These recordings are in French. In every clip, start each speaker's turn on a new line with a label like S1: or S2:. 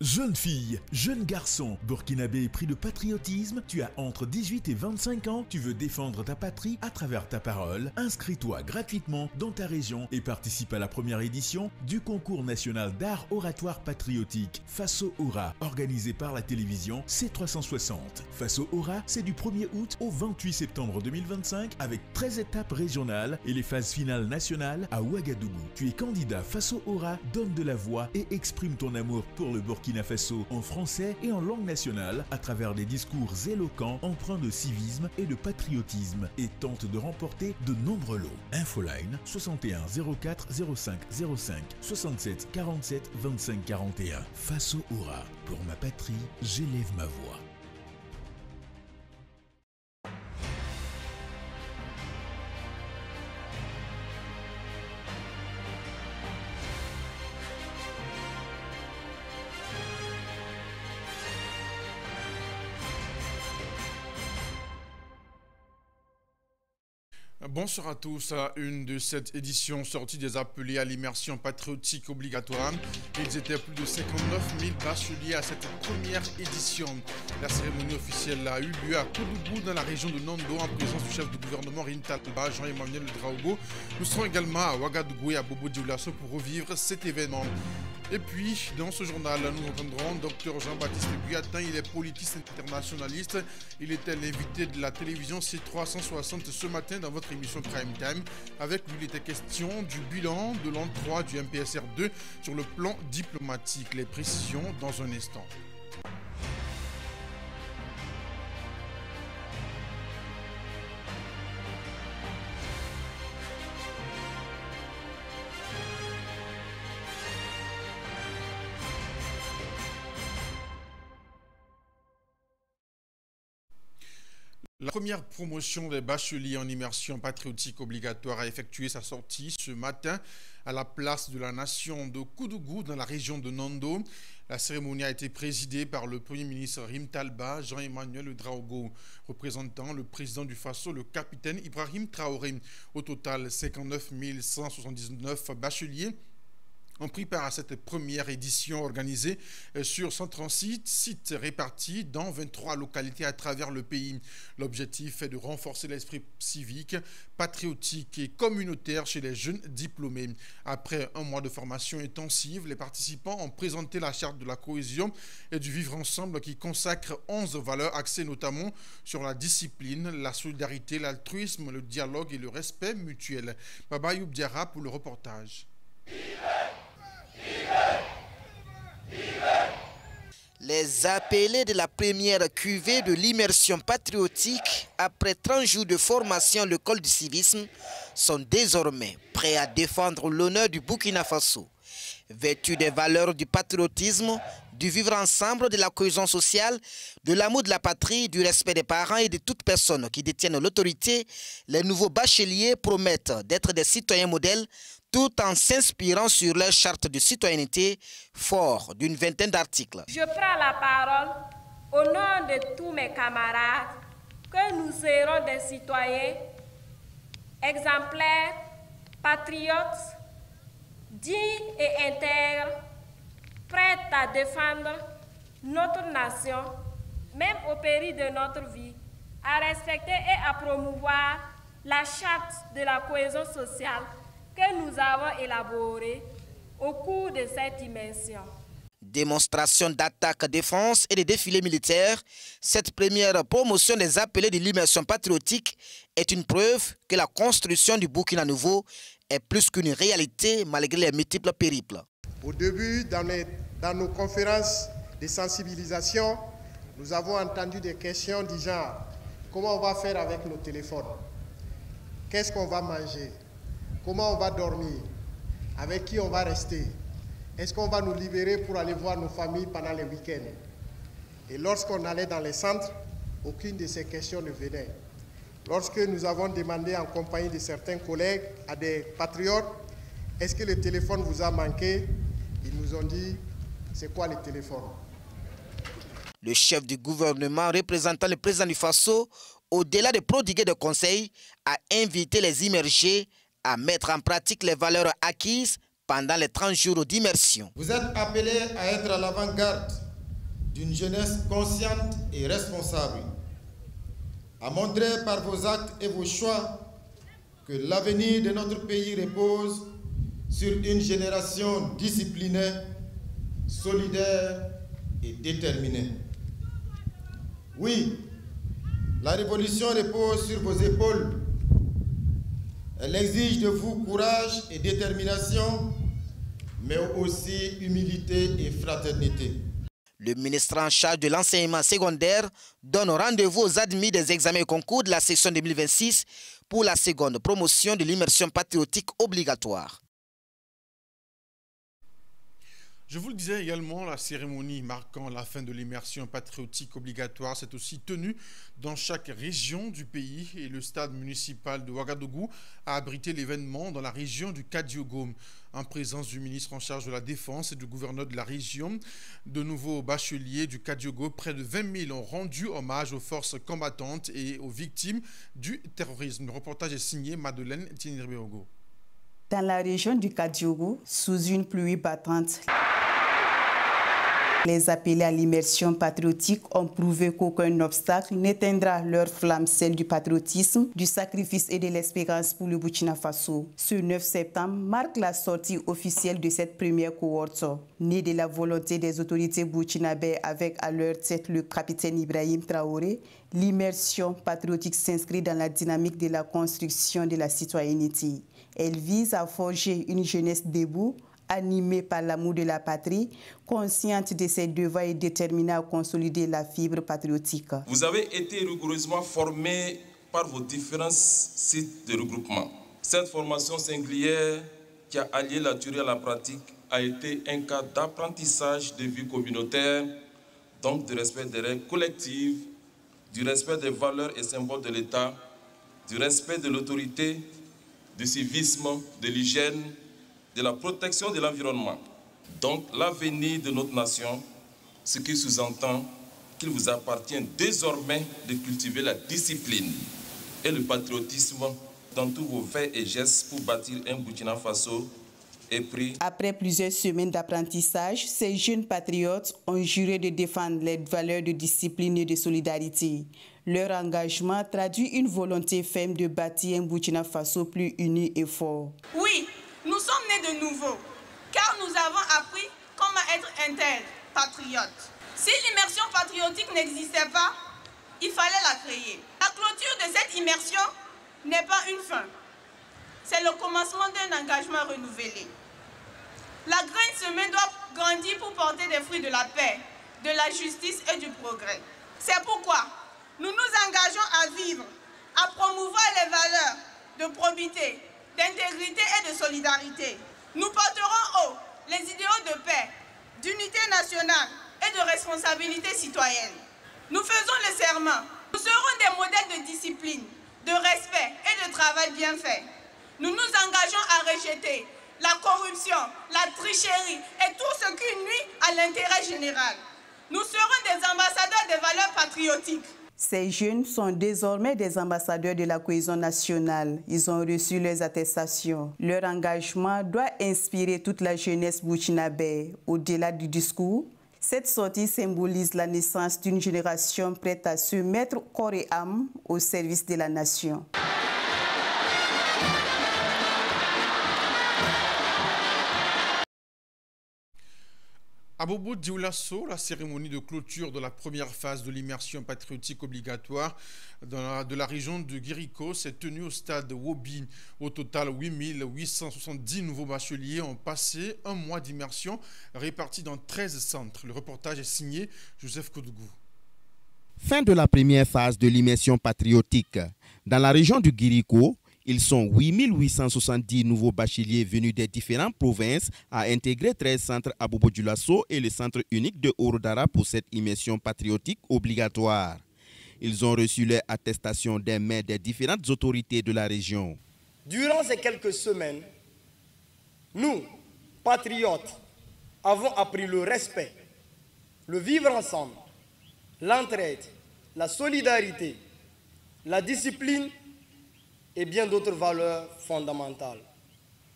S1: Jeune fille, jeune garçon, burkinabé pris de patriotisme, tu as entre 18 et 25 ans, tu veux défendre ta patrie à travers ta parole, inscris-toi gratuitement dans ta région et participe à la première édition du concours national d'art oratoire patriotique Faso Ora, organisé par la télévision C360. Faso Ora, c'est du 1er août au 28 septembre 2025 avec 13 étapes régionales et les phases finales nationales à Ouagadougou. Tu es candidat Faso Ora, donne de la voix et exprime ton amour pour le Burkina Faso en français et en langue nationale à travers des discours éloquents empreints de civisme et de patriotisme et tente de remporter de nombreux lots. Infoline 61 04 05 05 67 47 25 41. Faso Ora, pour ma patrie, j'élève ma voix.
S2: Bonsoir à tous à une de cette édition sortie des appelés à l'immersion patriotique obligatoire. Ils étaient plus de 59 000 bacheliers à cette première édition. La cérémonie officielle a eu lieu à Koudougou dans la région de Nando en présence du chef du gouvernement Rimtal Ba, Jean-Emmanuel Draogo. Nous serons également à Ouagadougou et à Bobo Dioulasso pour revivre cet événement. Et puis, dans ce journal, nous entendrons Dr Jean-Baptiste Guyatin. Il est politiste internationaliste. Il était l'invité de la télévision C360 ce matin dans votre émission Prime Time. Avec lui, il était question du bilan de l'an 3 du MPSR2 sur le plan diplomatique. Les précisions dans un instant. La première promotion des bacheliers en immersion patriotique obligatoire a effectué sa sortie ce matin à la place de la nation de Koudougou dans la région de Nando. La cérémonie a été présidée par le Premier ministre Rimtal Ba, Jean-Emmanuel Draogo, représentant le président du Faso, le capitaine Ibrahim Traoré. Au total, 59 179 bacheliers ont pris part à cette première édition organisée sur 136 sites répartis dans 23 localités à travers le pays. L'objectif est de renforcer l'esprit civique, patriotique et communautaire chez les jeunes diplômés. Après un mois de formation intensive, les participants ont présenté la charte de la cohésion et du vivre ensemble qui consacre 11 valeurs axées notamment sur la discipline, la solidarité, l'altruisme, le dialogue et le respect mutuel. Baba Youb Diarra pour le reportage.
S3: Les appelés de la première cuvée de l'immersion patriotique, après 30 jours de formation à l'école du civisme, sont désormais prêts à défendre l'honneur du Burkina Faso. Vêtus des valeurs du patriotisme, du vivre ensemble, de la cohésion sociale, de l'amour de la patrie, du respect des parents et de toute personne qui détiennent l'autorité, les nouveaux bacheliers promettent d'être des citoyens modèles tout en s'inspirant sur leur charte de citoyenneté fort d'une vingtaine d'articles.
S4: Je prends la parole au nom de tous mes camarades que nous serons des citoyens exemplaires, patriotes, dignes et intègres, prêts à défendre notre nation, même au péril de notre vie, à respecter et à promouvoir la charte de la cohésion sociale que nous avons élaborée au cours de cette immersion.
S3: Démonstration d'attaque-défense et de défilés militaires, cette première promotion des appelés de l'immersion patriotique est une preuve que la construction du Burkina Nouveau est plus qu'une réalité malgré les multiples périples.
S5: Au début, dans nos conférences de sensibilisation, nous avons entendu des questions du genre « Comment on va faire avec nos téléphones? Qu'est-ce qu'on va manger? Comment on va dormir? Avec qui on va rester? Est-ce qu'on va nous libérer pour aller voir nos familles pendant les week-ends ?» Et lorsqu'on allait dans les centres, aucune de ces questions ne venait. Lorsque nous avons demandé en compagnie de certains collègues à des patriotes, est-ce que le téléphone vous a manqué? Ils nous ont dit, c'est quoi le téléphone?
S3: Le chef du gouvernement représentant le président du Faso, au-delà de prodiguer des conseils, a invité les immergés à mettre en pratique les valeurs acquises pendant les 30 jours d'immersion.
S6: Vous êtes appelés à être à l'avant-garde d'une jeunesse consciente et responsable, à montrer par vos actes et vos choix que l'avenir de notre pays repose sur une génération disciplinée, solidaire et déterminée. Oui, la révolution repose sur vos épaules. Elle exige de vous courage et détermination, mais aussi humilité et fraternité.
S3: Le ministre en charge de l'enseignement secondaire donne rendez-vous aux admis des examens et concours de la session 2026 pour la seconde promotion de l'immersion patriotique obligatoire.
S2: Je vous le disais également, la cérémonie marquant la fin de l'immersion patriotique obligatoire s'est aussi tenue dans chaque région du pays et le stade municipal de Ouagadougou a abrité l'événement dans la région du Kadiogo. En présence du ministre en charge de la Défense et du gouverneur de la région, de nouveaux bacheliers du Kadiogo, près de 20 000 ont rendu hommage aux forces combattantes et aux victimes du terrorisme. Le reportage est signé Madeleine Tinirbeogo.
S7: Dans la région du Kadiogo, sous une pluie battante, les appelés à l'immersion patriotique ont prouvé qu'aucun obstacle n'éteindra leur flamme, celle du patriotisme, du sacrifice et de l'espérance pour le Burkina Faso. Ce 9 septembre marque la sortie officielle de cette première cohorte. Née de la volonté des autorités burkinabées avec à leur tête le capitaine Ibrahim Traoré, l'immersion patriotique s'inscrit dans la dynamique de la construction de la citoyenneté. Elle vise à forger une jeunesse debout, animée par l'amour de la patrie, consciente de ses devoirs et déterminée à consolider la fibre patriotique.
S8: Vous avez été rigoureusement formés par vos différents sites de regroupement. Cette formation singulière qui a allié la théorie à la pratique a été un cas d'apprentissage de vie communautaire, donc du respect des règles collectives, du respect des valeurs et symboles de l'État, du respect de l'autorité, du civisme, de l'hygiène, de la protection de l'environnement. Donc l'avenir de notre nation, ce qui sous-entend qu'il vous appartient désormais de cultiver la discipline et le patriotisme dans tous vos faits et gestes pour bâtir un Burkina Faso épris.
S7: Après plusieurs semaines d'apprentissage, ces jeunes patriotes ont juré de défendre les valeurs de discipline et de solidarité. Leur engagement traduit une volonté ferme de bâtir un Burkina Faso plus uni et fort.
S9: Oui, nous sommes nés de nouveau, car nous avons appris comment être interpatriotes. Si l'immersion patriotique n'existait pas, il fallait la créer. La clôture de cette immersion n'est pas une fin. C'est le commencement d'un engagement renouvelé. La graine semée doit grandir pour porter des fruits de la paix, de la justice et du progrès. C'est pourquoi nous nous engageons à vivre, à promouvoir les valeurs de probité, d'intégrité et de solidarité. Nous porterons haut les idéaux de paix, d'unité nationale et de responsabilité citoyenne. Nous faisons le serment. Nous serons des modèles de discipline, de respect et de travail bien fait. Nous nous engageons à rejeter la corruption, la tricherie et tout ce qui nuit à l'intérêt général. Nous serons des ambassadeurs des valeurs patriotiques.
S7: Ces jeunes sont désormais des ambassadeurs de la cohésion nationale. Ils ont reçu leurs attestations. Leur engagement doit inspirer toute la jeunesse burkinabé. Au-delà du discours, cette sortie symbolise la naissance d'une génération prête à se mettre corps et âme au service de la nation.
S2: À Bobo Dioulasso, la cérémonie de clôture de la première phase de l'immersion patriotique obligatoire de la région de Guiriko s'est tenue au stade Wobi. Au total, 8870 nouveaux bacheliers ont passé un mois d'immersion répartis dans 13 centres. Le reportage est signé Joseph Kodougou.
S10: Fin de la première phase de l'immersion patriotique. Dans la région du Guiriko, ils sont 8870 nouveaux bacheliers venus des différentes provinces à intégrer 13 centres à Bobo Dioulasso et le centre unique de Orodara pour cette immersion patriotique obligatoire. Ils ont reçu leur attestation des mains des différentes autorités de la région.
S11: Durant ces quelques semaines, nous, patriotes, avons appris le respect, le vivre ensemble, l'entraide, la solidarité, la discipline et bien d'autres valeurs fondamentales.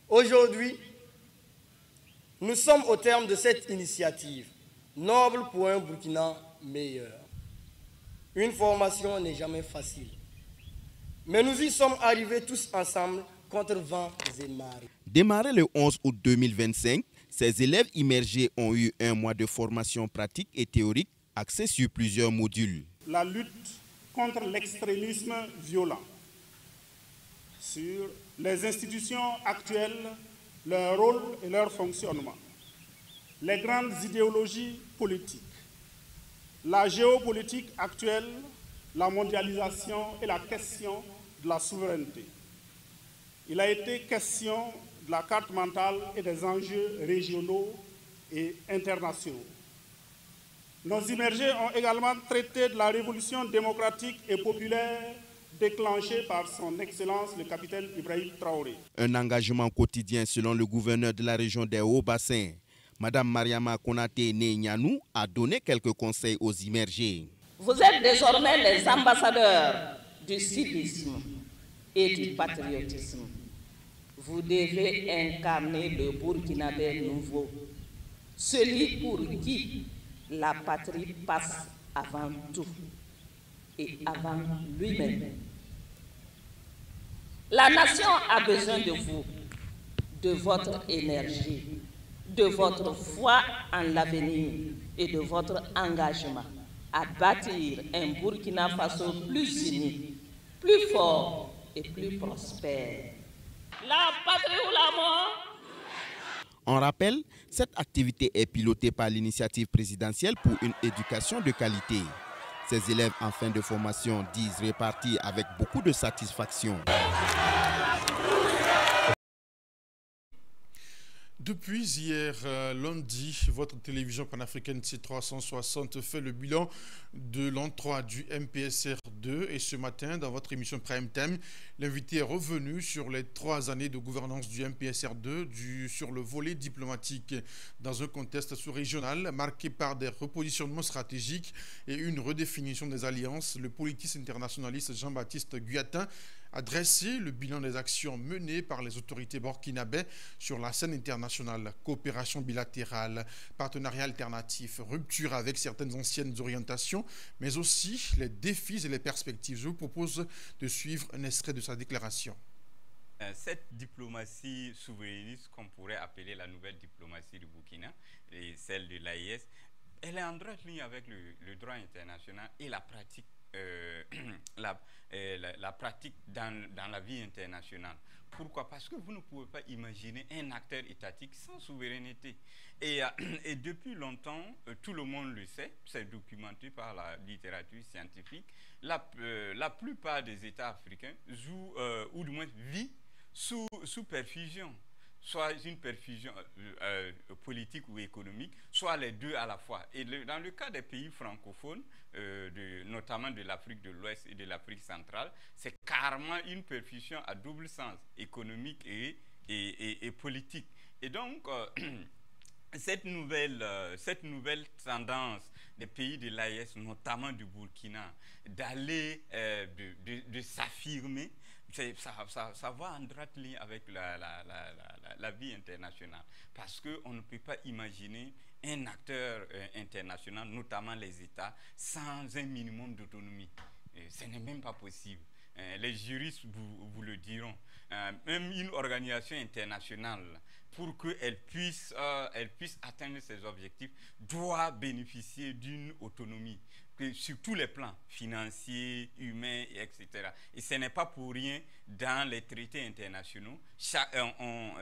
S11: Aujourd'hui, Nous sommes au terme de cette initiative, noble pour un Burkina meilleur. Une formation n'est jamais facile, mais nous y sommes arrivés tous ensemble contre vents et marées.
S10: Démarré le 11 août 2025, ces élèves immergés ont eu un mois de formation pratique et théorique axée sur plusieurs modules.
S12: La lutte contre l'extrémisme violent, sur les institutions actuelles, leur rôle et leur fonctionnement, les grandes idéologies politiques, la géopolitique actuelle, la mondialisation et la question de la souveraineté. Il a été question de la carte mentale et des enjeux régionaux et internationaux. Nos immergés ont également traité de la révolution démocratique et populaire déclenchée par son Excellence le capitaine Ibrahim Traoré.
S10: Un engagement quotidien selon le gouverneur de la région des Hauts-Bassins. Madame Mariama Konaté Neynanou a donné quelques conseils aux immergés.
S13: Vous êtes désormais les ambassadeurs du civisme et du patriotisme. Vous devez incarner le Burkinabé nouveau, celui pour qui la patrie passe avant tout et avant lui-même. La nation a besoin de vous, de votre énergie, de votre foi en l'avenir et de votre engagement à bâtir un Burkina Faso plus uni, plus fort et plus prospère. La patrie ou la mort?
S10: En rappel, cette activité est pilotée par l'initiative présidentielle pour une éducation de qualité. Ces élèves en fin de formation disent repartir avec beaucoup de satisfaction.
S2: Depuis hier lundi, votre télévision panafricaine C360 fait le bilan de l'an 3 du MPSR2 et ce matin, dans votre émission Prime Time, l'invité est revenu sur les 3 années de gouvernance du MPSR2 sur le volet diplomatique dans un contexte sous-régional marqué par des repositionnements stratégiques et une redéfinition des alliances. Le politiste internationaliste Jean-Baptiste Guyatin a dressé le bilan des actions menées par les autorités burkinabè sur la scène internationale, coopération bilatérale, partenariat alternatif, rupture avec certaines anciennes orientations, mais aussi les défis et les perspectives. Je vous propose de suivre un extrait de sa déclaration.
S14: Cette diplomatie souverainiste, qu'on pourrait appeler la nouvelle diplomatie du Burkina, et celle de l'AIS, elle est en droite ligne avec le droit international et la pratique la pratique dans la vie internationale. Pourquoi? Parce que vous ne pouvez pas imaginer un acteur étatique sans souveraineté. Et depuis longtemps, tout le monde le sait, c'est documenté par la littérature scientifique, la plupart des États africains jouent, ou du moins vivent, sous perfusion. Soit une perfusion politique ou économique, soit les deux à la fois. Et dans le cas des pays francophones, notamment de l'Afrique de l'Ouest et de l'Afrique centrale, c'est carrément une perfusion à double sens, économique et politique. Et donc, cette nouvelle tendance des pays de l'AES, notamment du Burkina, d'aller, de s'affirmer, ça va en droite ligne avec la vie internationale. Parce qu'on ne peut pas imaginer un acteur international, notamment les États, sans un minimum d'autonomie. Ce n'est même pas possible. Les juristes vous le diront. Même une organisation internationale, pour qu'elle puisse atteindre ses objectifs, doit bénéficier d'une autonomie sur tous les plans, financiers, humains, etc. Et ce n'est pas pour rien, dans les traités internationaux,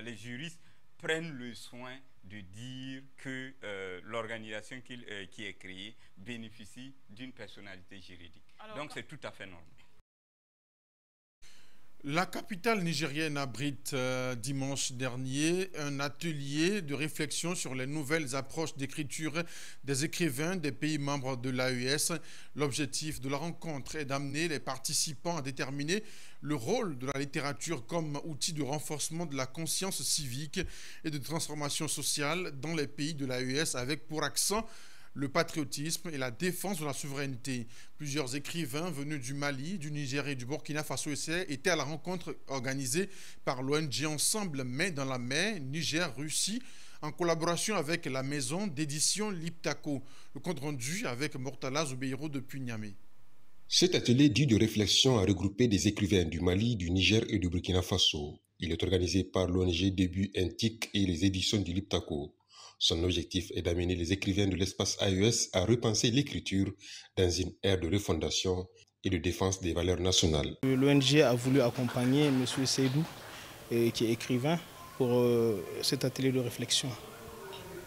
S14: les juristes prennent le soin de dire que l'organisation qui est créée bénéficie d'une personnalité juridique. Donc c'est tout à fait normal.
S2: La capitale nigérienne abrite dimanche dernier un atelier de réflexion sur les nouvelles approches d'écriture des écrivains des pays membres de l'AES. L'objectif de la rencontre est d'amener les participants à déterminer le rôle de la littérature comme outil de renforcement de la conscience civique et de transformation sociale dans les pays de l'AES avec pour accent le patriotisme et la défense de la souveraineté. Plusieurs écrivains venus du Mali, du Niger et du Burkina Faso étaient à la rencontre organisée par l'ONG Ensemble Main dans la Main, Niger-Russie, en collaboration avec la maison d'édition Liptako. Le compte rendu avec Mortala Zoubeiro depuis Niamey.
S15: Cet atelier dit de réflexion a regroupé des écrivains du Mali, du Niger et du Burkina Faso. Il est organisé par l'ONG Début Intique et les éditions du Liptako. Son objectif est d'amener les écrivains de l'espace AES à repenser l'écriture dans une ère de refondation et de défense des valeurs nationales.
S16: L'ONG a voulu accompagner M. Seydou, qui est écrivain, pour cet atelier de réflexion.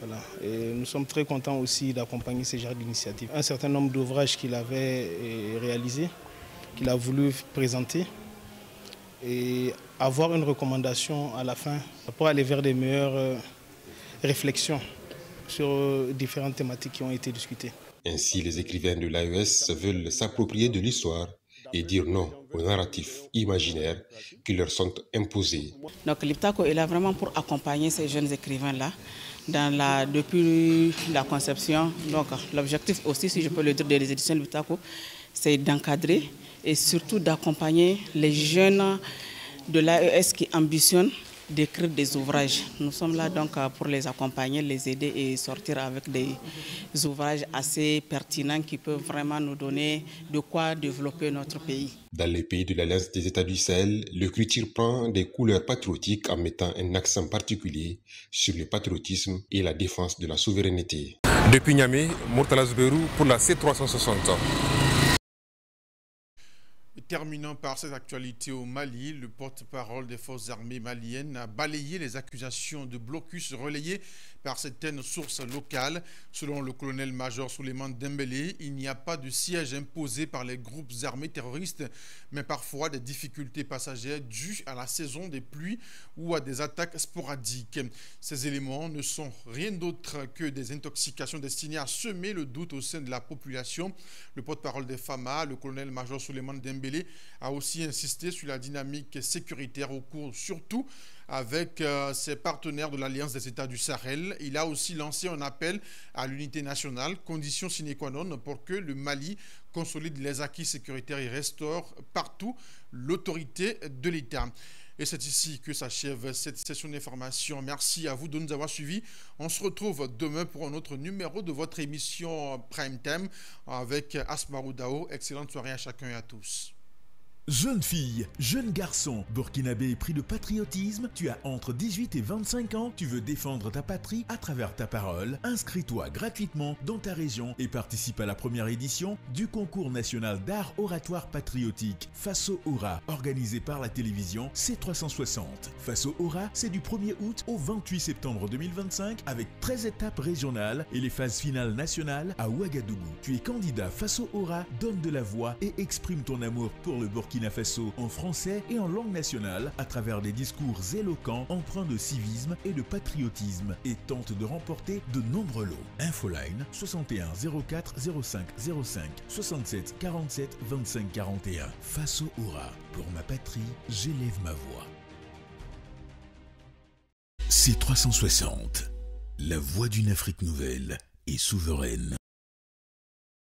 S16: Voilà. Et nous sommes très contents aussi d'accompagner ce genre d'initiative. Un certain nombre d'ouvrages qu'il avait réalisés, qu'il a voulu présenter et avoir une recommandation à la fin pour aller vers des meilleures réflexions sur différentes thématiques qui ont été discutées.
S15: Ainsi, les écrivains de l'AES veulent s'approprier de l'histoire et dire non aux narratifs imaginaires qui leur sont imposés.
S17: Donc Liptako est là vraiment pour accompagner ces jeunes écrivains-là depuis la conception. Donc l'objectif aussi, si je peux le dire, des éditions Liptako, c'est d'encadrer et surtout d'accompagner les jeunes de l'AES qui ambitionnent d'écrire des ouvrages. Nous sommes là donc pour les accompagner, les aider et sortir avec des ouvrages assez pertinents qui peuvent vraiment nous donner de quoi développer notre pays.
S15: Dans les pays de l'Alliance des États du Sahel, l'écriture prend des couleurs patriotiques en mettant un accent particulier sur le patriotisme et la défense de la souveraineté.
S18: Depuis Niamey, Mortala Zoubeiro pour la C360.
S2: Terminant par cette actualité au Mali, le porte-parole des forces armées maliennes a balayé les accusations de blocus relayées par certaines sources locales. Selon le colonel-major Souleymane Dembélé, il n'y a pas de siège imposé par les groupes armés terroristes, mais parfois des difficultés passagères dues à la saison des pluies ou à des attaques sporadiques. Ces éléments ne sont rien d'autre que des intoxications destinées à semer le doute au sein de la population. Le porte-parole des FAMA, le colonel-major Souleymane Dembélé, a aussi insisté sur la dynamique sécuritaire au cours, surtout avec ses partenaires de l'Alliance des États du Sahel. Il a aussi lancé un appel à l'unité nationale, condition sine qua non pour que le Mali consolide les acquis sécuritaires et restaure partout l'autorité de l'État. Et c'est ici que s'achève cette session d'information. Merci à vous de nous avoir suivis. On se retrouve demain pour un autre numéro de votre émission Prime Time avec Asmarou Dao. Excellente soirée à chacun et à tous.
S1: Jeune fille, jeune garçon, burkinabé pris de patriotisme, tu as entre 18 et 25 ans, tu veux défendre ta patrie à travers ta parole, inscris-toi gratuitement dans ta région et participe à la première édition du concours national d'art oratoire patriotique Faso Aura, organisé par la télévision C360. Faso Aura, c'est du 1er août au 28 septembre 2025 avec 13 étapes régionales et les phases finales nationales à Ouagadougou. Tu es candidat Faso Aura, donne de la voix et exprime ton amour pour le Burkina Faso en français et en langue nationale à travers des discours éloquents empreints de civisme et de patriotisme et tente de remporter de nombreux lots. Infoline 61 04 05 05 67 47 25 41. Faso Aura, pour ma patrie, j'élève ma voix. C360, la voix d'une Afrique nouvelle et souveraine.